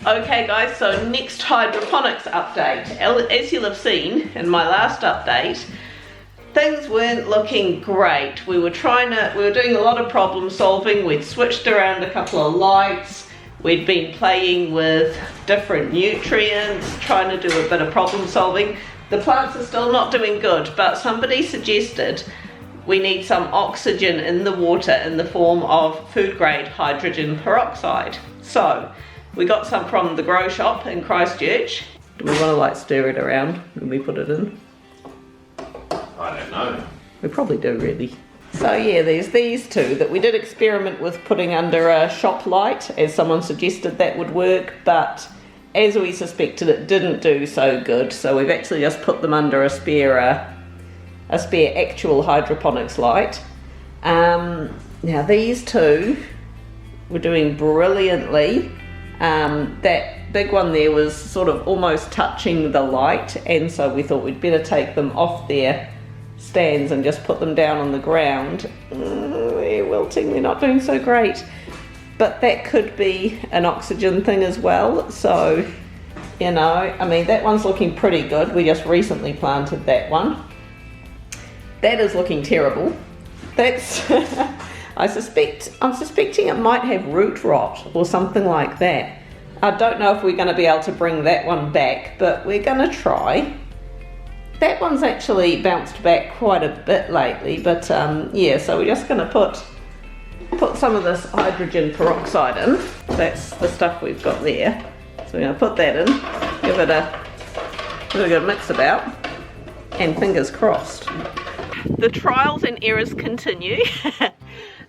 Okay guys, so next hydroponics update. As you'll have seen in my last update, things weren't looking great. We were doing a lot of problem solving. We'd switched around a couple of lights. We'd been playing with different nutrients, trying to do a bit of problem solving. The plants are still not doing good, but somebody suggested we need some oxygen in the water in the form of food grade hydrogen peroxide. So we got some from the grow shop in Christchurch. Do we want to like stir it around when we put it in? I don't know. We probably do really. So yeah, there's these two that we did experiment with putting under a shop light, as someone suggested that would work, but as we suspected it didn't do so good, so we've actually just put them under a spare actual hydroponics light. Now these two were doing brilliantly. That big one there was sort of almost touching the light, and so we thought we'd better take them off their stands and just put them down on the ground. They're wilting, they're not doing so great. But that could be an oxygen thing as well, so, you know, I mean, that one's looking pretty good. We just recently planted that one. That is looking terrible. That's, I'm suspecting it might have root rot or something like that. I don't know if we're going to be able to bring that one back, but we're going to try. That one's actually bounced back quite a bit lately, but yeah, so we're just going to put some of this hydrogen peroxide in. That's the stuff we've got there. So we're going to put that in, give it a good mix about, and fingers crossed. The trials and errors continue.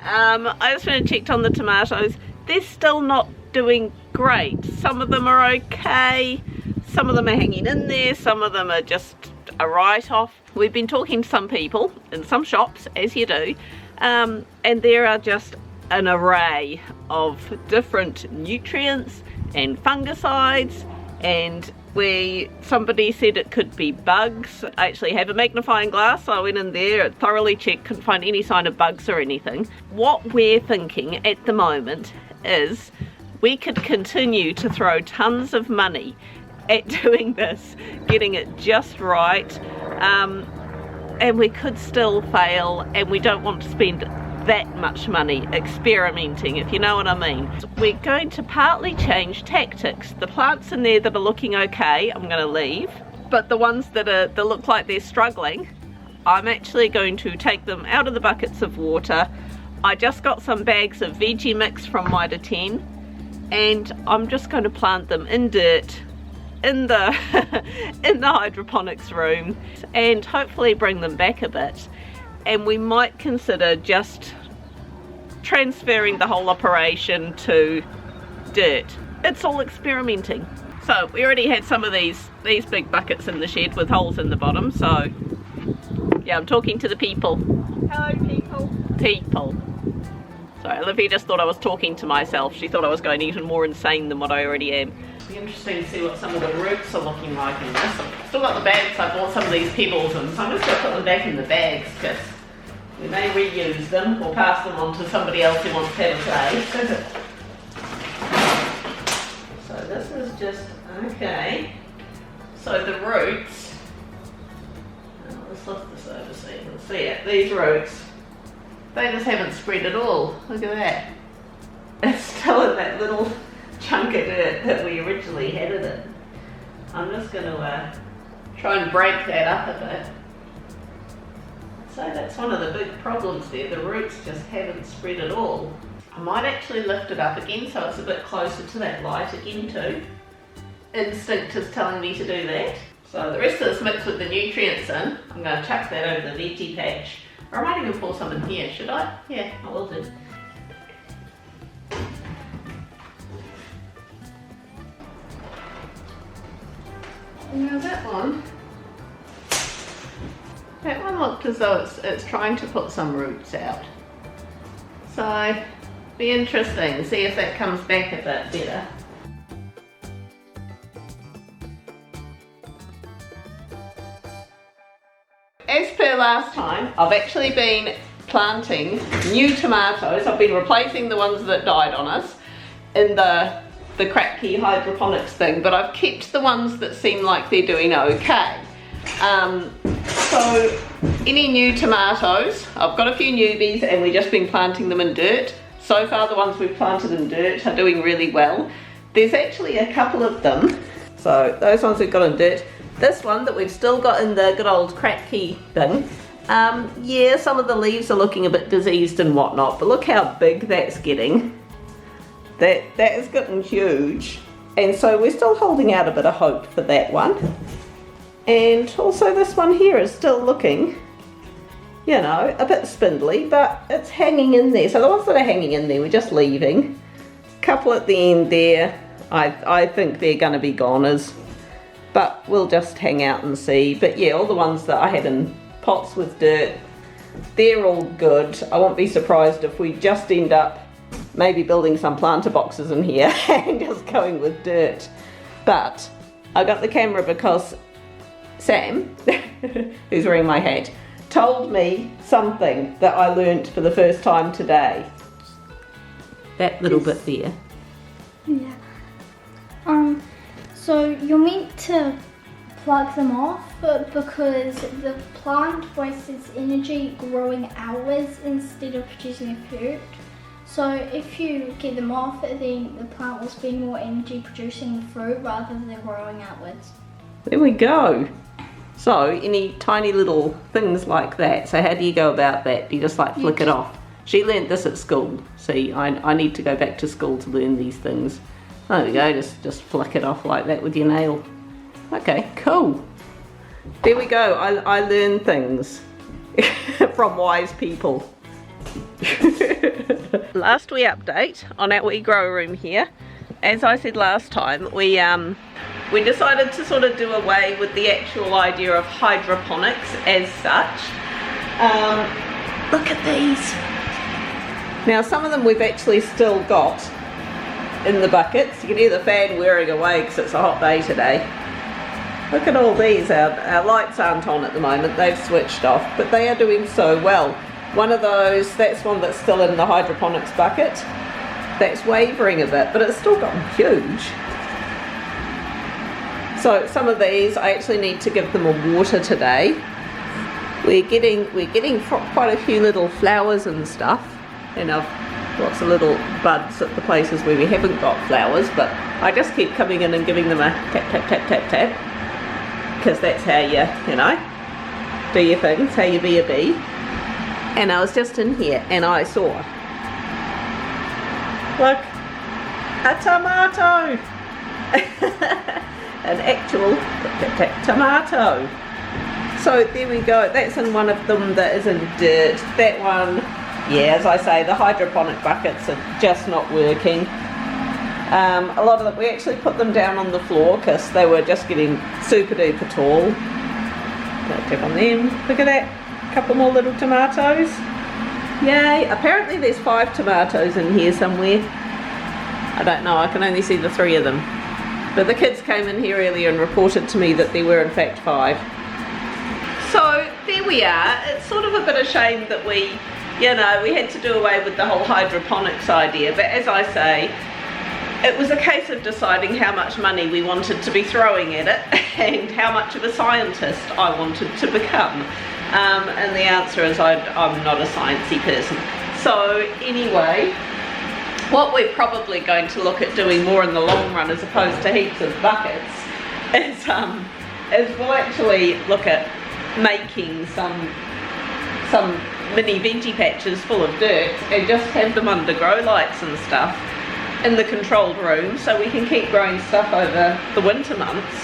I just went and checked on the tomatoes. They're still not doing great. Some of them are okay, some of them are hanging in there, some of them are just a write-off. We've been talking to some people in some shops, as you do, and there are just an array of different nutrients and fungicides, and somebody said it could be bugs. I actually have a magnifying glass, so I went in there, thoroughly checked, couldn't find any sign of bugs or anything. What we're thinking at the moment is we could continue to throw tons of money at doing this, getting it just right, and we could still fail, and we don't want to spend that much money experimenting, if you know what I mean. We're going to partly change tactics. The plants in there that are looking okay, I'm going to leave, but the ones that look like they're struggling, I'm actually going to take them out of the buckets of water. I just got some bags of veggie mix from Mitre 10, and I'm just going to plant them in dirt in the in the hydroponics room and hopefully bring them back a bit. And we might consider just transferring the whole operation to dirt. It's all experimenting. So we already had some of these big buckets in the shed with holes in the bottom, so yeah, I'm talking to the people. Hello people. People. Sorry, Olivia just thought I was talking to myself. She thought I was going even more insane than what I already am. It'll be interesting to see what some of the roots are looking like in this. I've still got the bags. I bought some of these pebbles in, so I'm just going to put them back in the bags because we may reuse them or pass them on to somebody else who wants to have a play. So this is just, okay. So the roots, let's lift this over so you can see it. These roots, they just haven't spread at all. Look at that. It's still in that little chunk of dirt that we originally had it in. I'm just going to try and break that up a bit. So that's one of the big problems there. The roots just haven't spread at all. I might actually lift it up again so it's a bit closer to that light again too. Instinct is telling me to do that. So the rest of this mix with the nutrients in, I'm going to chuck that over the veggie patch. Or I might even pour some in here, should I? Yeah, I will do. Now that one looked as though it's trying to put some roots out. So, be interesting to see if that comes back a bit better. As per last time, I've actually been planting new tomatoes. I've been replacing the ones that died on us in the the cracky hydroponics thing, but I've kept the ones that seem like they're doing okay. So any new tomatoes, I've got a few newbies and we've just been planting them in dirt. So far the ones we've planted in dirt are doing really well. There's actually a couple of them, so those ones we've got in dirt. This one that we've still got in the good old cracky thing, yeah, some of the leaves are looking a bit diseased and whatnot, but look how big that's getting. That is getting huge, and so we're still holding out a bit of hope for that one. And also this one here is still looking, you know, a bit spindly, but it's hanging in there. So the ones that are hanging in there we're just leaving. Couple at the end there, I think they're going to be goners, but we'll just hang out and see. But yeah, all the ones that I had in pots with dirt, they're all good. I won't be surprised if we just end up maybe building some planter boxes in here and just going with dirt. But I got the camera because Sam, who's wearing my hat, told me something that I learnt for the first time today. That little bit there. Yeah. So you're meant to plug them off, but because the plant wastes energy growing outwards instead of producing a fruit. So if you get them off, then the plant will spend more energy producing the fruit rather than growing outwards. There we go. So any tiny little things like that. So how do you go about that? Do you just like flick it off? She learnt this at school. See, I need to go back to school to learn these things. There we go, just flick it off like that with your nail. Okay, cool. There we go, I learn things from wise people. Last wee update on our wee grow room here. As I said last time, we decided to sort of do away with the actual idea of hydroponics as such. Look at these. Now some of them we've actually still got in the buckets. You can hear the fan whirring away because it's a hot day today. Look at all these. Our lights aren't on at the moment, they've switched off, but they are doing so well. One of those, that's one that's still in the hydroponics bucket. That's wavering a bit, but it's still gotten huge. So some of these I actually need to give them a water today. We're getting quite a few little flowers and stuff, and I've lots of little buds at the places where we haven't got flowers, but I just keep coming in and giving them a tap tap tap tap tap, because that's how you know, do your things, how you be a bee. And I was just in here and I saw, look, a tomato. An actual tomato. So there we go, that's in one of them that is in dirt. That one, yeah, as I say, the hydroponic buckets are just not working. A lot of them, we actually put them down on the floor because they were just getting super duper tall. Don't tap on them, look at that, a couple more little tomatoes. Yay, apparently there's 5 tomatoes in here somewhere. I don't know, I can only see the 3 of them. But the kids came in here earlier and reported to me that there were in fact 5. So there we are. It's sort of a bit of shame that we had to do away with the whole hydroponics idea, but as I say, it was a case of deciding how much money we wanted to be throwing at it and how much of a scientist I wanted to become. And the answer is I'm not a sciencey person. So anyway, what we're probably going to look at doing more in the long run, as opposed to heaps of buckets, is we'll actually look at making some mini veggie patches full of dirt and just have them under grow lights and stuff in the controlled room, so we can keep growing stuff over the winter months.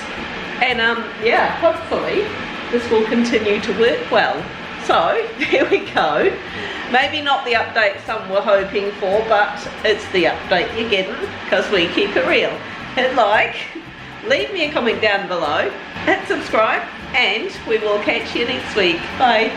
And yeah, hopefully this will continue to work well. So there we go. Maybe not the update some were hoping for, but it's the update you're getting because we keep it real. Hit like, leave me a comment down below, hit subscribe, and we will catch you next week. Bye.